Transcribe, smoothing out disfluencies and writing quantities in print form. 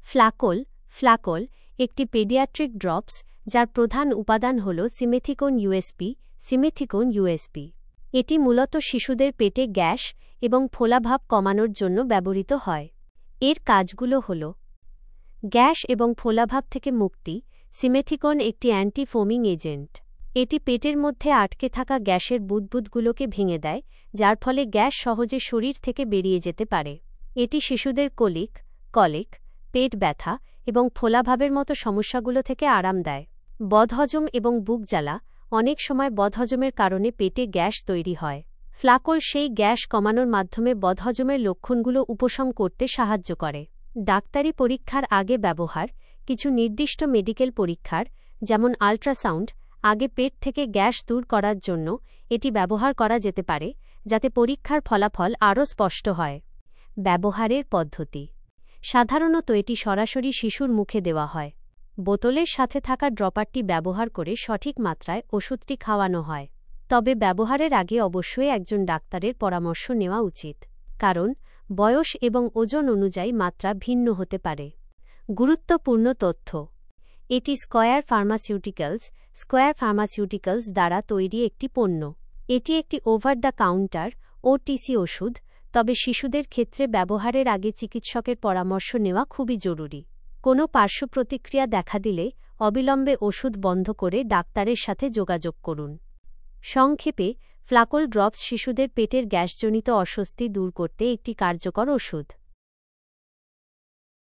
ফ্লাকল একটি paediatric drops যার প্রধান উপাদান হল সিমেথিকোন ইউএসপি। এটি মূলত শিশুদের পেটে গ্যাস এবং ফোলাভাব কমানোর জন্য ব্যবহৃত হয়। এর কাজগুলো হল গ্যাস এবং ফোলাভাব থেকে মুক্তি। সিমেথিকোন একটি অ্যান্টি ফোমিং এজেন্ট। এটি পেটের মধ্যে আটকে থাকা গ্যাসের বুদবুদগুলোকে ভেঙে দেয়, যার ফলে গ্যাস সহজে শরীর থেকে বেরিয়ে যেতে পারে। এটি শিশুদের কলিক, পেট ব্যথা এবং ফোলাভাবের মতো সমস্যাগুলো থেকে আরাম দেয়। বদহজম এবং বুক জ্বালা, অনেক সময় বদহজমের কারণে পেটে গ্যাস তৈরি হয়। ফ্লাকল সেই গ্যাস কমানোর মাধ্যমে বদহজমের লক্ষণগুলো উপশম করতে সাহায্য করে। ডাক্তারি পরীক্ষার আগে ব্যবহার। কিছু নির্দিষ্ট মেডিকেল পরীক্ষার, যেমন আল্ট্রাসাউন্ড, আগে পেট থেকে গ্যাস দূর করার জন্য এটি ব্যবহার করা যেতে পারে, যাতে পরীক্ষার ফলাফল আরও স্পষ্ট হয়। ব্যবহারের পদ্ধতি। সাধারণত এটি সরাসরি শিশুর মুখে দেওয়া হয়। বোতলের সাথে থাকা ড্রপারটি ব্যবহার করে সঠিক মাত্রায় ওষুধটি খাওয়ানো হয়। তবে ব্যবহারের আগে অবশ্যই একজন ডাক্তারের পরামর্শ নেওয়া উচিত, কারণ বয়স এবং ওজন অনুযায়ী মাত্রা ভিন্ন হতে পারে। গুরুত্বপূর্ণ তথ্য। এটি স্কয়ার ফার্মাসিউটিক্যালস দ্বারা তৈরি একটি পণ্য। এটি একটি ওভার দ্য কাউন্টার ওটিসি ওষুধ, তবে শিশুদের ক্ষেত্রে ব্যবহারের আগে চিকিৎসকের পরামর্শ নেওয়া খুবই জরুরি। কোনো পার্শ্বপ্রতিক্রিয়া দেখা দিলে অবিলম্বে ওষুধ বন্ধ করে ডাক্তারের সাথে যোগাযোগ করুন। সংক্ষেপে, ফ্লাকল ড্রপস শিশুদের পেটের গ্যাসজনিত অস্বস্তি দূর করতে একটি কার্যকর ওষুধ।